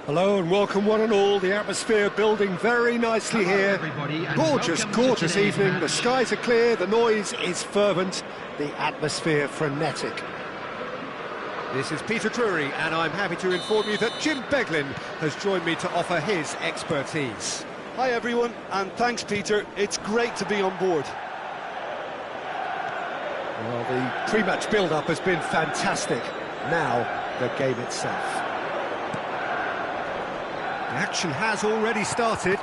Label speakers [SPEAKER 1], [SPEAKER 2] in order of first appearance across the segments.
[SPEAKER 1] Hello and welcome one and all. The atmosphere building very nicely here. Gorgeous evening. The skies are clear, the noise is fervent, the atmosphere frenetic.
[SPEAKER 2] This is Peter Drury, and I'm happy to inform you that Jim Beglin has joined me to offer his expertise.
[SPEAKER 3] Hi everyone, and thanks Peter. It's great to be on board.
[SPEAKER 1] Well, the pre-match build-up has been fantastic. Now, the game itself.
[SPEAKER 2] The action has already started.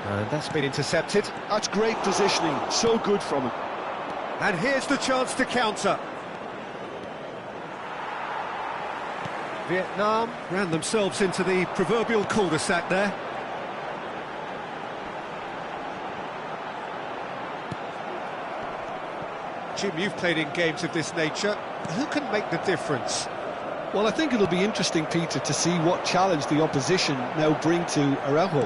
[SPEAKER 1] And that's been intercepted.
[SPEAKER 3] That's great positioning, so good from him.
[SPEAKER 2] And here's the chance to counter.
[SPEAKER 1] Vietnam
[SPEAKER 2] ran themselves into the proverbial cul-de-sac there. Jim, you've played in games of this nature. Who can make the difference?
[SPEAKER 3] Well, I think it'll be interesting, Peter, to see what challenge the opposition now bring to Araujo.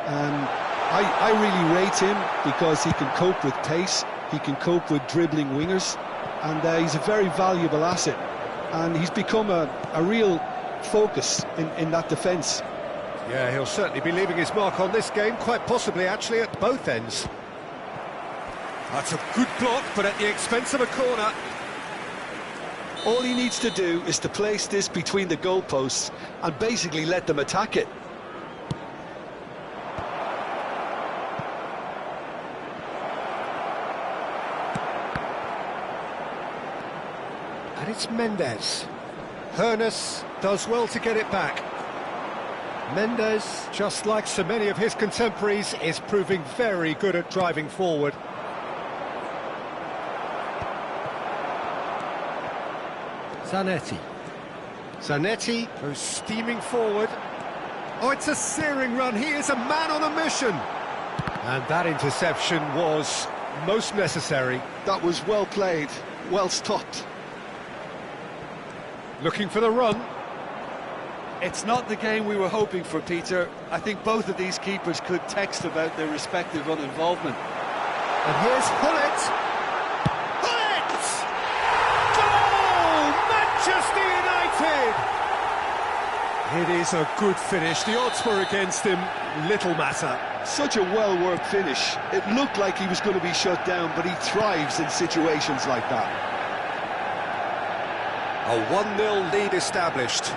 [SPEAKER 3] I really rate him because he can cope with pace, he can cope with dribbling wingers, and he's a very valuable asset. And he's become a real focus in that defence.
[SPEAKER 2] Yeah, he'll certainly be leaving his mark on this game, quite possibly actually at both ends. That's a good block, but at the expense of a corner.
[SPEAKER 3] All he needs to do is to place this between the goalposts and basically let them attack it.
[SPEAKER 1] And it's Mendes.
[SPEAKER 2] Hernes does well to get it back.
[SPEAKER 1] Mendes, just like so many of his contemporaries, is proving very good at driving forward. Zanetti goes steaming forward.
[SPEAKER 2] Oh, it's a searing run. He is a man on a mission.
[SPEAKER 1] And that interception was most necessary.
[SPEAKER 3] That was well played, well stopped.
[SPEAKER 1] Looking for the run.
[SPEAKER 3] It's not the game we were hoping for, Peter. I think both of these keepers could text about their respective uninvolvement.
[SPEAKER 1] And here's Hullet.
[SPEAKER 2] Manchester United! It is a good finish. The odds were against him. Little matter.
[SPEAKER 3] Such a well-worked finish. It looked like he was going to be shut down, but he thrives in situations like that.
[SPEAKER 2] A 1-0 lead established.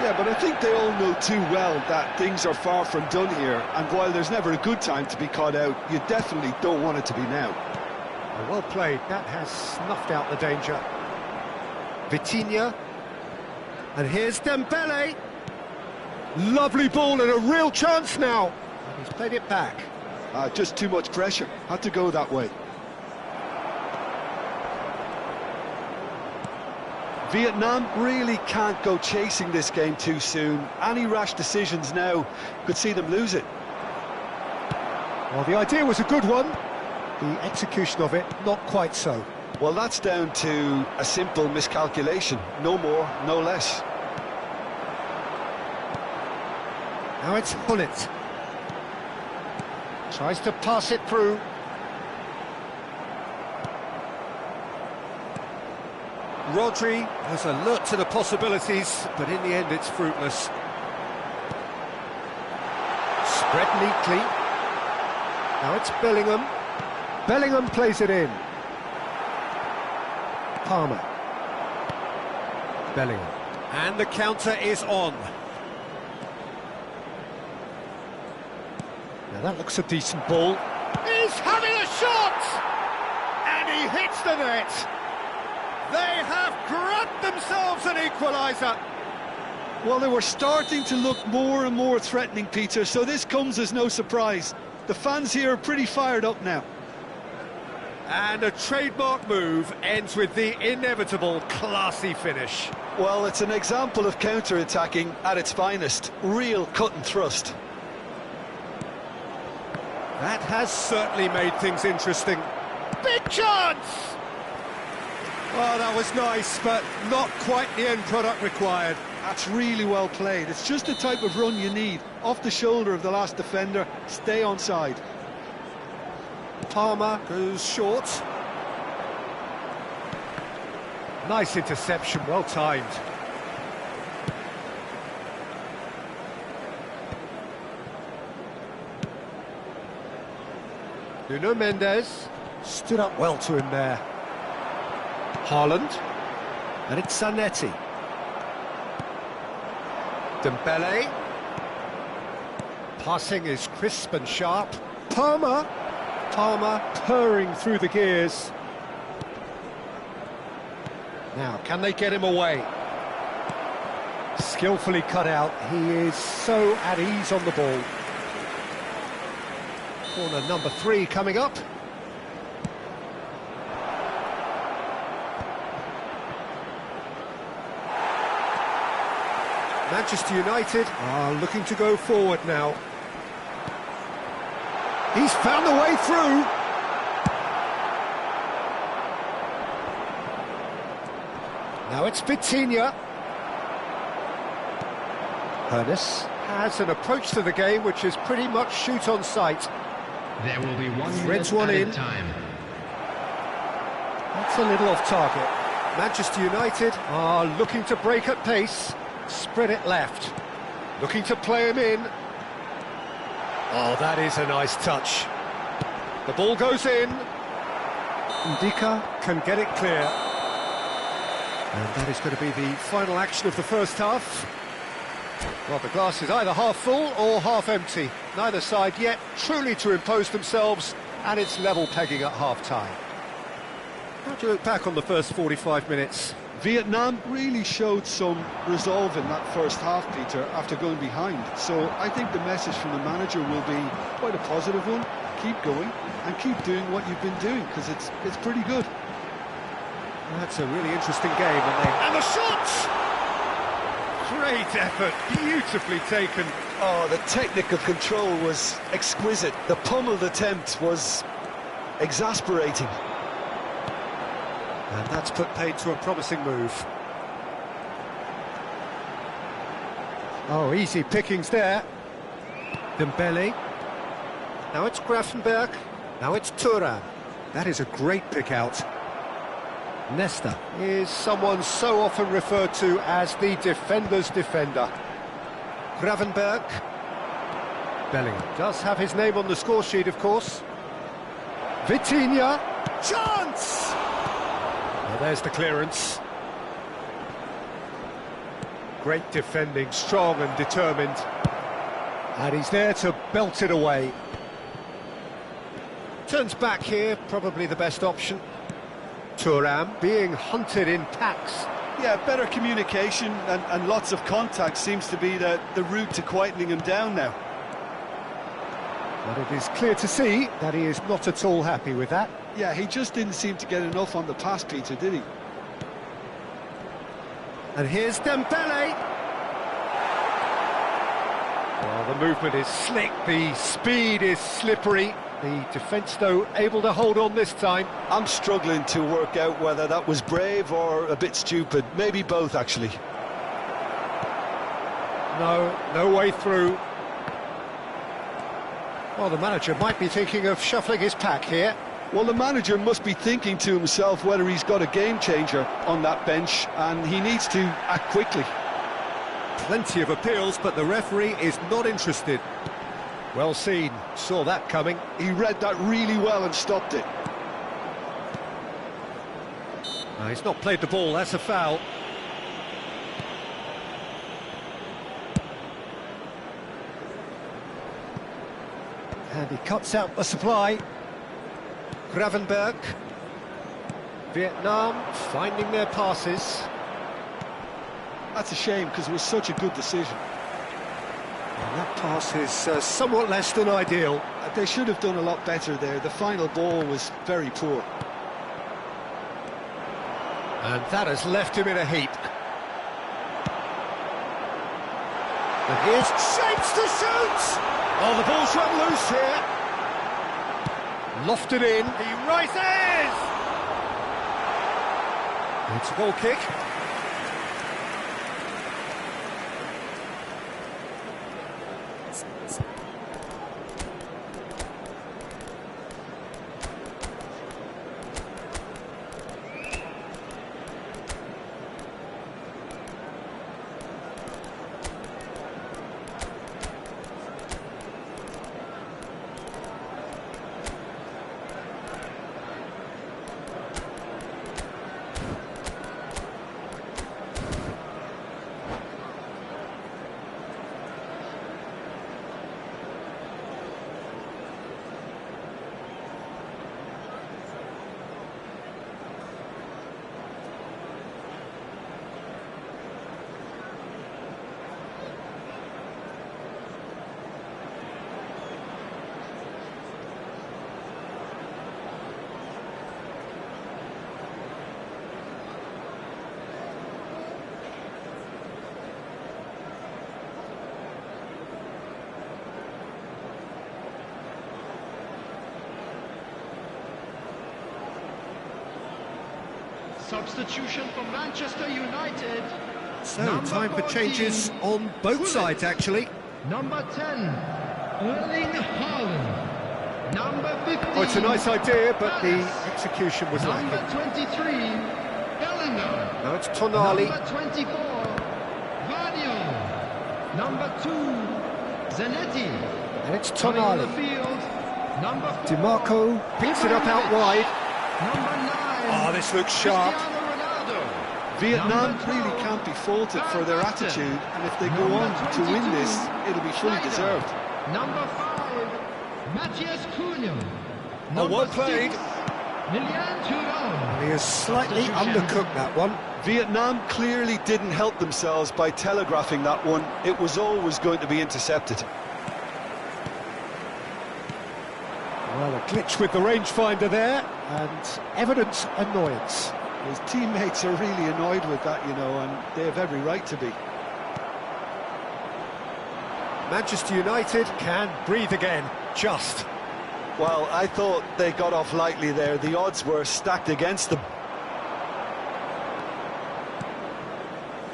[SPEAKER 3] Yeah, but I think they all know too well that things are far from done here, and while there's never a good time to be caught out, you definitely don't want it to be now.
[SPEAKER 1] Well played. That has snuffed out the danger. Vitinha, and here's Dembele. Lovely ball and a real chance now. And he's played it back.
[SPEAKER 3] Just too much pressure. Had to go that way. Vietnam really can't go chasing this game too soon. Any rash decisions now could see them lose it.
[SPEAKER 1] Well, the idea was a good one. The execution of it, not quite so.
[SPEAKER 3] Well, that's down to a simple miscalculation. No more, no less.
[SPEAKER 1] Now it's Hullet. Tries to pass it through.
[SPEAKER 2] Rodri was alert to the possibilities, but in the end it's fruitless.
[SPEAKER 1] Spread neatly. Now it's Bellingham. Bellingham plays it in. Palmer. Bellingham.
[SPEAKER 2] And the counter is on.
[SPEAKER 1] Now that looks a decent ball.
[SPEAKER 2] He's having a shot! And he hits the net. They have grabbed themselves an equaliser.
[SPEAKER 3] Well, they were starting to look more and more threatening, Peter, so this comes as no surprise. The fans here are pretty fired up now.
[SPEAKER 2] And a trademark move ends with the inevitable classy finish.
[SPEAKER 3] Well, it's an example of counter-attacking at its finest. Real cut and thrust.
[SPEAKER 2] That has certainly made things interesting. Big chance! Oh, that was nice, but not quite the end product required.
[SPEAKER 3] That's really well played. It's just the type of run you need. Off the shoulder of the last defender, stay onside.
[SPEAKER 2] Palmer goes short.
[SPEAKER 1] Nice interception, well timed. Nuno Mendes stood up well to him there. Haaland, and it's Zanetti. Dembele. Passing is crisp and sharp. Palmer purring through the gears. Now, can they get him away? Skillfully cut out. He is so at ease on the ball. Corner number 3 coming up. Manchester United are looking to go forward now. He's found the way through. Now it's Vitinha. Ernest has an approach to the game which is pretty much shoot on sight.
[SPEAKER 4] There will be one
[SPEAKER 1] Threads one in.
[SPEAKER 4] time.
[SPEAKER 1] That's a little off target. Manchester United are looking to break at pace. Spread it left. Looking to play him in. Oh, that is a nice touch. The ball goes in. Ndika can get it clear. And that is going to be the final action of the first half. Well, the glass is either half full or half empty. Neither side yet truly to impose themselves, and it's level pegging at half-time. How do you look back on the first 45 minutes?
[SPEAKER 3] Vietnam really showed some resolve in that first half, Peter, after going behind. So I think the message from the manager will be quite a positive one. Keep going and keep doing what you've been doing, because it's pretty good.
[SPEAKER 1] That's a really interesting game. And the shots! Great effort, beautifully taken.
[SPEAKER 3] Oh, the technical control was exquisite. The pummeled attempt was exasperating.
[SPEAKER 1] And that's put paid to a promising move. Oh, easy pickings there. Dembele. Now it's Grafenberg. Now it's Thuram. That is a great pick out. Nesta is someone so often referred to as the defender's defender. Gravenberg. Bellingham does have his name on the score sheet, of course. Vitinha. Chance! Well, there's the clearance. Great defending, strong and determined. And he's there to belt it away. Turns back here, probably the best option. Thuram being hunted in packs.
[SPEAKER 3] Yeah, better communication and lots of contact seems to be the route to quietening him down now.
[SPEAKER 1] But it is clear to see that he is not at all happy with that.
[SPEAKER 3] Yeah, he just didn't seem to get enough on the pass, Peter, did he?
[SPEAKER 1] And here's Dembele. Well, the movement is slick, the speed is slippery. The defence, though, able to hold on this time.
[SPEAKER 3] I'm struggling to work out whether that was brave or a bit stupid. Maybe both, actually.
[SPEAKER 1] No way through. Well, the manager might be thinking of shuffling his pack here.
[SPEAKER 3] Well, the manager must be thinking to himself whether he's got a game changer on that bench, and he needs to act quickly.
[SPEAKER 1] Plenty of appeals, but the referee is not interested. Well seen, saw that coming.
[SPEAKER 3] He read that really well and stopped it.
[SPEAKER 1] He's not played the ball, that's a foul. And he cuts out the supply. Gravenberg. Vietnam finding their passes.
[SPEAKER 3] That's a shame, because it was such a good decision.
[SPEAKER 1] And that pass is somewhat less than ideal.
[SPEAKER 3] They should have done a lot better there. The final ball was very poor.
[SPEAKER 1] And that has left him in a heap. And here's shapes to shoot! Oh, the ball's run loose here. Lofted in. He rises! It's a goal kick.
[SPEAKER 4] Substitution for Manchester United.
[SPEAKER 1] So,
[SPEAKER 4] Number
[SPEAKER 1] time for
[SPEAKER 4] 14,
[SPEAKER 1] changes on both
[SPEAKER 4] Gullit.
[SPEAKER 1] sides, actually.
[SPEAKER 4] Number 10, Erling Haaland. Number 15.
[SPEAKER 1] Oh, it's a nice idea, but the
[SPEAKER 4] Palace.
[SPEAKER 1] execution was
[SPEAKER 4] Number
[SPEAKER 1] lacking.
[SPEAKER 4] 23, Bellingham.
[SPEAKER 1] Now it's Tonali.
[SPEAKER 4] Number 24, Vardio. Number 2, Zanetti.
[SPEAKER 1] And it's
[SPEAKER 4] Coming on the
[SPEAKER 1] Tonali.
[SPEAKER 4] field. Number 4,
[SPEAKER 1] DiMarco picks it up out wide.
[SPEAKER 4] Number 9.
[SPEAKER 1] Oh, this looks sharp.
[SPEAKER 4] Cristiano Ronaldo.
[SPEAKER 3] Vietnam
[SPEAKER 4] Number 12,
[SPEAKER 3] really can't be faulted for their attitude, and if they go on to win this, it'll be fully deserved.
[SPEAKER 4] Number 5, Matthias Cunha.
[SPEAKER 1] Oh, well played.
[SPEAKER 4] Lilian Thuram.
[SPEAKER 1] He has slightly undercooked that one.
[SPEAKER 3] Vietnam clearly didn't help themselves by telegraphing that one. It was always going to be intercepted.
[SPEAKER 1] Well, a glitch with the rangefinder there, and evident annoyance.
[SPEAKER 3] His teammates are really annoyed with that, you know, and they have every right to be.
[SPEAKER 1] Manchester United can breathe again, just.
[SPEAKER 3] Well, I thought they got off lightly there. The odds were stacked against them.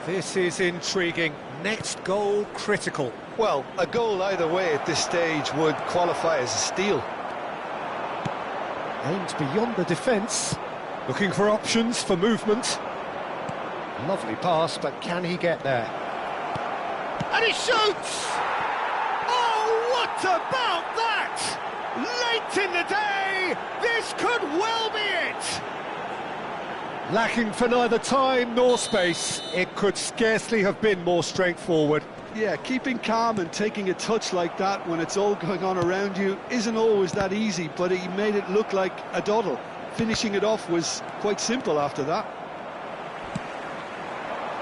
[SPEAKER 1] This is intriguing. Next goal critical.
[SPEAKER 3] Well, a goal either way at this stage would qualify as a steal.
[SPEAKER 1] Aimed beyond the defence. Looking for options for movement. Lovely pass, but can he get there? And he shoots! Oh, what about that? Late in the day, this could well be it! Lacking for neither time nor space, it could scarcely have been more straightforward.
[SPEAKER 3] Yeah, keeping calm and taking a touch like that when it's all going on around you isn't always that easy, but he made it look like a doddle. Finishing it off was quite simple after that.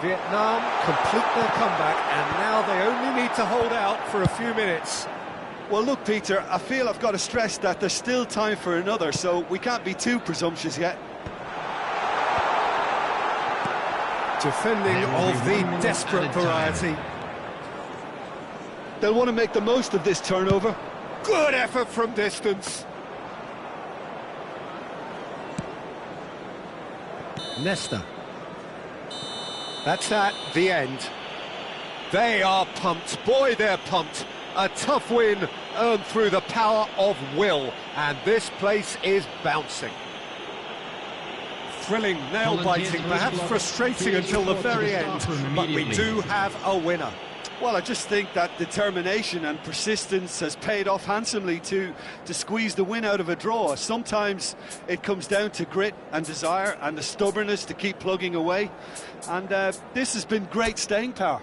[SPEAKER 1] Vietnam complete their comeback, and now they only need to hold out for a few minutes.
[SPEAKER 3] Well, look, Peter, I feel I've got to stress that there's still time for another, so we can't be too presumptuous yet.
[SPEAKER 1] Defending of the desperate variety.
[SPEAKER 3] They'll want to make the most of this turnover.
[SPEAKER 1] Good effort from distance. Nesta. That's that, the end. They are pumped. Boy, they're pumped. A tough win earned through the power of will, and this place is bouncing. Thrilling, nail-biting, perhaps frustrating until the very end, but we do have a winner.
[SPEAKER 3] Well, I just think that determination and persistence has paid off handsomely to squeeze the win out of a draw. Sometimes it comes down to grit and desire and the stubbornness to keep plugging away. And this has been great staying power.